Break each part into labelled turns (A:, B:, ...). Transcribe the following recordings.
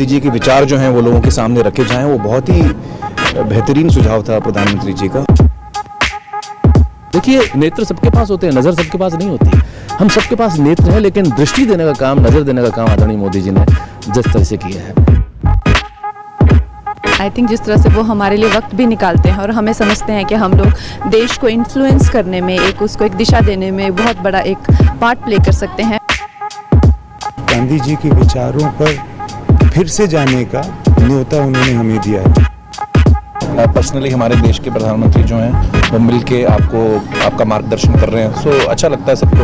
A: गांधी जी के विचार जो हैं वो लोगों के सामने रखे जाएं, वो बहुत ही बेहतरीन सुझाव था प्रधानमंत्री जी का।
B: देखिए, नेत्र सबके पास होते हैं, नज़र सबके पास नहीं होती। हम सबके पास नेत्र है, लेकिन दृष्टि देने का काम, नज़र देने का काम आदरणीय मोदी जी ने जिस तरह से किया है,
C: आई थिंक जिस तरह से वो हमारे लिए वक्त भी निकालते हैं और हमें समझते हैं कि हम लोग देश को इन्फ्लुएंस करने में, उसको एक दिशा देने में बहुत बड़ा एक पार्ट प्ले कर सकते हैं।
D: गांधी जी के विचारों पर फिर से जाने का न्योता उन्होंने हमें दिया है।
A: पर्सनली हमारे देश के प्रधानमंत्री जो हैं वो मिलके आपका मार्गदर्शन कर रहे हैं, सो अच्छा लगता है सबको।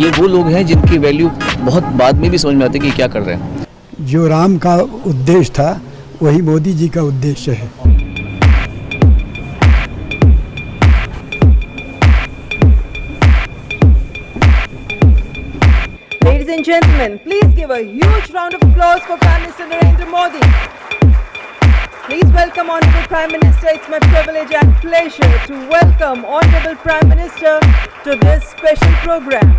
B: ये वो लोग हैं जिनकी वैल्यू बहुत बाद में भी समझ में आती है कि क्या कर रहे हैं।
E: जो राम का उद्देश्य था वही मोदी जी का उद्देश्य है।
F: Ladies and gentlemen, please give a huge round of applause for Prime Minister Narendra Modi. Please welcome Honorable Prime Minister. It's my privilege and pleasure to welcome Honorable Prime Minister to this special program.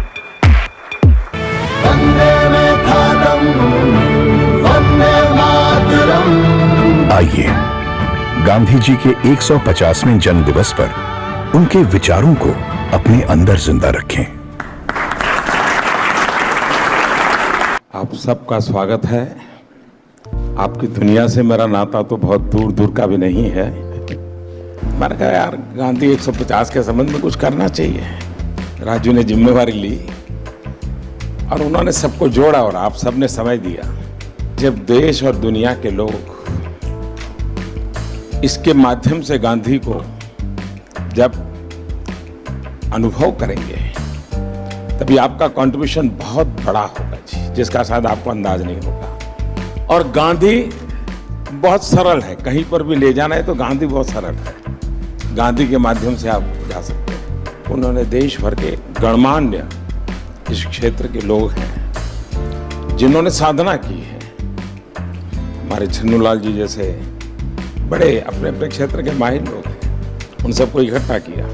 G: आइए गांधी जी के 150वें जन्म दिवस पर उनके विचारों को अपने अंदर जिंदा रखें।
H: आप सबका स्वागत है। आपकी दुनिया से मेरा नाता तो बहुत दूर दूर का भी नहीं है। मैंने कहा यार गांधी 150 के संबंध में कुछ करना चाहिए। राजू ने जिम्मेवारी ली और उन्होंने सबको जोड़ा और आप सबने समय दिया। जब देश और दुनिया के लोग इसके माध्यम से गांधी को जब अनुभव करेंगे तभी आपका कंट्रीब्यूशन बहुत बड़ा होगा जी, जिसका शायद आपको अंदाज नहीं होगा। और गांधी बहुत सरल है, कहीं पर भी ले जाना है तो गांधी बहुत सरल है। गांधी के माध्यम से आप जा सकते हैं। उन्होंने देश भर के गणमान्य इस क्षेत्र के लोग हैं जिन्होंने साधना की है। हमारे छन्नूलाल जी जैसे बड़े अपने अपने क्षेत्र के माहिर लोग हैं, उन सबको इकट्ठा किया।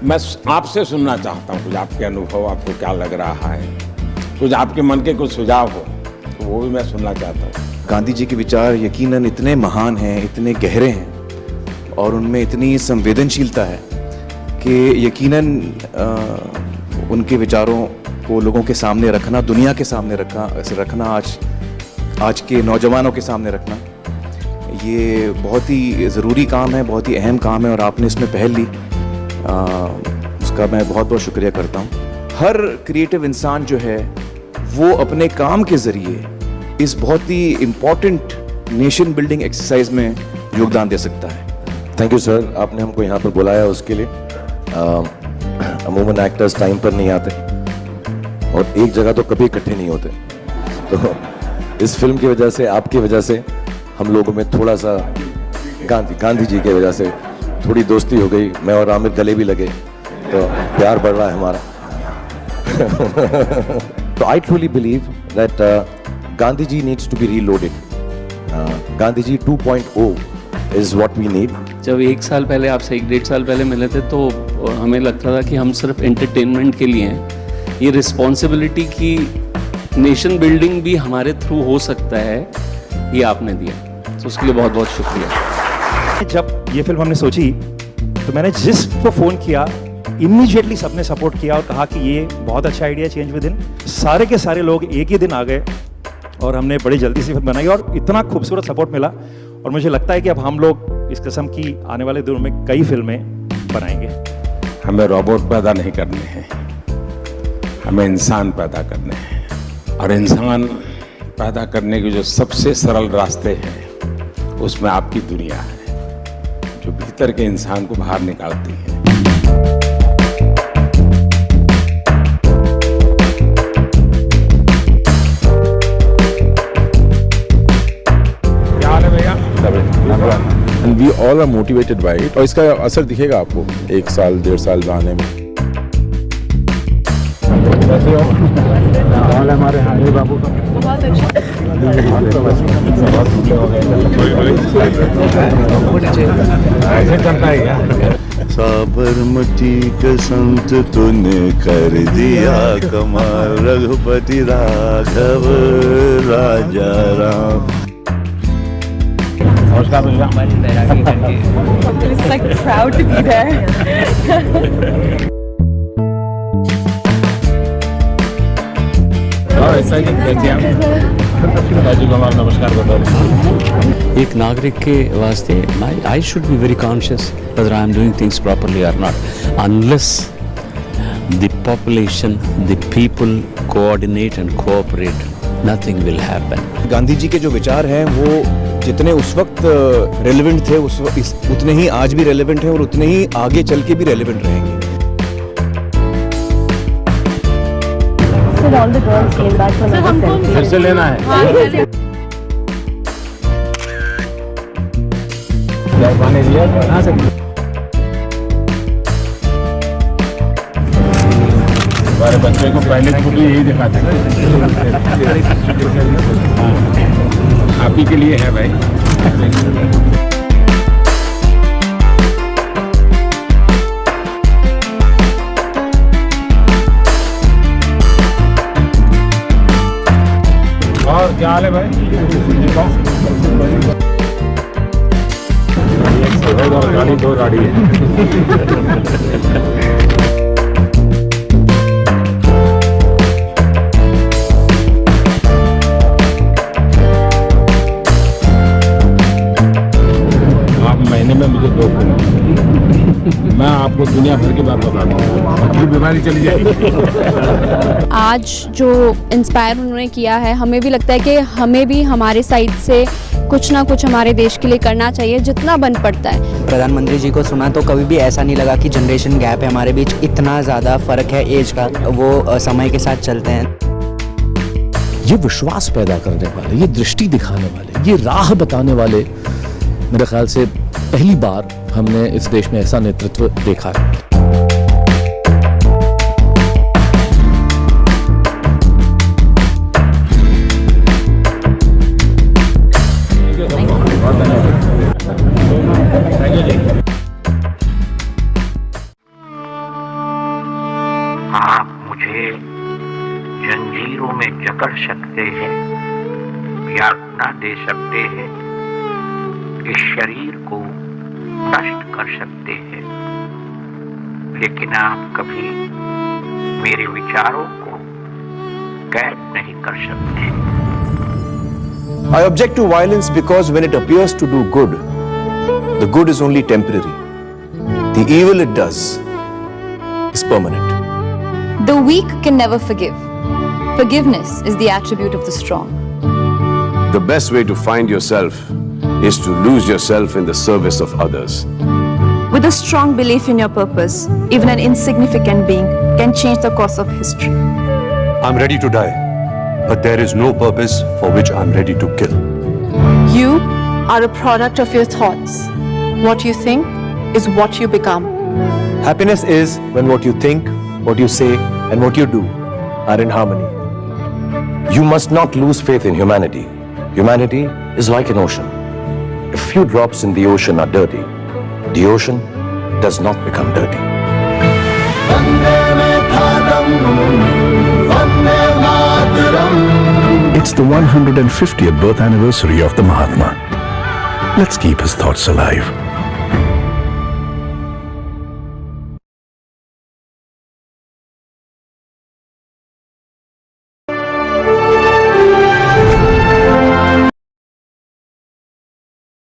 H: मैं आपसे सुनना चाहता हूँ कुछ आपके अनुभव, आपको क्या लग रहा है, कुछ आपके मन के कुछ सुझाव हो तो वो भी मैं सुनना चाहता हूँ।
A: गांधी जी के विचार यकीनन इतने महान हैं, इतने गहरे हैं और उनमें इतनी संवेदनशीलता है कि यकीनन उनके विचारों को लोगों के सामने रखना, दुनिया के सामने रखना, आज के नौजवानों के सामने रखना, ये बहुत ही ज़रूरी काम है, बहुत ही अहम काम है और आपने इसमें पहल ली, उसका मैं बहुत बहुत शुक्रिया करता हूँ। हर क्रिएटिव इंसान जो है वो अपने काम के ज़रिए इस बहुत ही इम्पॉर्टेंट नेशन बिल्डिंग एक्सरसाइज में योगदान दे सकता है।
I: थैंक यू सर, आपने हमको यहाँ पर बुलाया उसके लिए। अमूमन एक्टर्स टाइम पर नहीं आते और एक जगह तो कभी इकट्ठे नहीं होते, तो इस फिल्म की वजह से, आपकी वजह से हम लोगों में थोड़ा सा गांधी जी की वजह से थोड़ी दोस्ती हो गई। मैं और आमिर गले भी लगे, तो प्यार बढ़ रहा है हमारा। तो I truly believe that Gandhi ji needs to be reloaded. Gandhi ji 2.0 is what we need.
B: जब 1 साल पहले आपसे 1-1.5 साल पहले मिले थे तो हमें लगता था कि हम सिर्फ एंटरटेनमेंट के लिए हैं। ये रिस्पॉन्सिबिलिटी की नेशन बिल्डिंग भी हमारे थ्रू हो सकता है, ये आपने दिया, तो उसके लिए बहुत बहुत शुक्रिया।
J: जब ये फिल्म हमने सोची तो मैंने जिसको फ़ोन किया इमीडिएटली सबने सपोर्ट किया और कहा कि ये बहुत अच्छा आइडिया, चेंज विद इन। सारे के सारे लोग एक ही दिन आ गए और हमने बड़ी जल्दी से फिल्म बनाई और इतना खूबसूरत सपोर्ट मिला। और मुझे लगता है कि अब हम लोग इस किस्म की आने वाले दिनों में कई फिल्में बनाएंगे।
H: हमें रोबोट पैदा नहीं करने हैं, हमें इंसान पैदा करने हैं। और इंसान पैदा करने के जो सबसे सरल रास्ते हैं उसमें आपकी दुनिया है, जो भीतर के इंसान को बाहर निकालती है। क्या हाल है भैया?
K: And we all are motivated by it. और इसका असर दिखेगा आपको 1 साल 1.5 साल आने में।
D: हमारे हाजी बाबू का
F: बहुत अच्छा।
H: ऐसे चलता है क्या?
L: साबरमती के संत तूने कर दिया कमाल, रघुपति राघव राजा Ram.
F: It's like proud to be there.
B: एक नागरिक के वास्ते I should be very conscious whether I am doing things properly or not. Unless the population, the people coordinate and cooperate, nothing will happen.
A: Gandhi ji के जो विचार हैं वो जितने उस वक्त रेलेवेंट थे उतने ही आज भी रेलेवेंट हैं और उतने ही आगे चल के भी रेलेवेंट रहेंगे।
C: All the girls came back from the selfie.
H: फिर से लेना है। पानी दिया कहाँ से? हमारे बच्चे को पहले स्कूल यही दिखाते हैं। आप ही के लिए है भाई। और क्या हाल है भाई? गाड़ी दो गाड़ी है। आप महीने में मुझे 2 फोन, मैं आपको दुनिया भर की बात बताता हूँ, बीमारी चली जाएगी।
C: आज जो इंस्पायर उन्होंने किया है, हमें भी लगता है कि हमें भी हमारे साइड से कुछ ना कुछ हमारे देश के लिए करना चाहिए, जितना बन पड़ता है।
M: प्रधानमंत्री जी को सुना तो कभी भी ऐसा नहीं लगा कि जनरेशन गैप है हमारे बीच, इतना ज़्यादा फ़र्क है एज का, वो समय के साथ चलते हैं।
N: ये विश्वास पैदा करने वाले, ये दृष्टि दिखाने वाले, ये राह बताने वाले, मेरे ख्याल से पहली बार हमने इस देश में ऐसा नेतृत्व देखा है।
O: आप मुझे जंजीरों में जकड़ सकते हैं, यातना दे सकते हैं, इस शरीर को नष्ट कर सकते हैं, लेकिन आप कभी मेरे विचारों को कैद नहीं कर सकते।
A: I object to violence because when it appears to do good, the good is only temporary. The evil it does is permanent.
C: The weak can never forgive. Forgiveness is the attribute of the strong.
P: The best way to find yourself is to lose yourself in the service of others.
C: With a strong belief in your purpose, even an insignificant being can change the course of history.
L: I'm ready to die, but there is no purpose for which I'm ready to kill.
C: You are a product of your thoughts. What you think is what you become.
A: Happiness is when what you think, what you say, and what you do are in harmony.
I: You must not lose faith in humanity. Humanity is like an ocean. If few drops in the ocean are dirty, the ocean does not become dirty.
G: It's the 150th birth anniversary of the Mahatma. Let's keep his thoughts alive.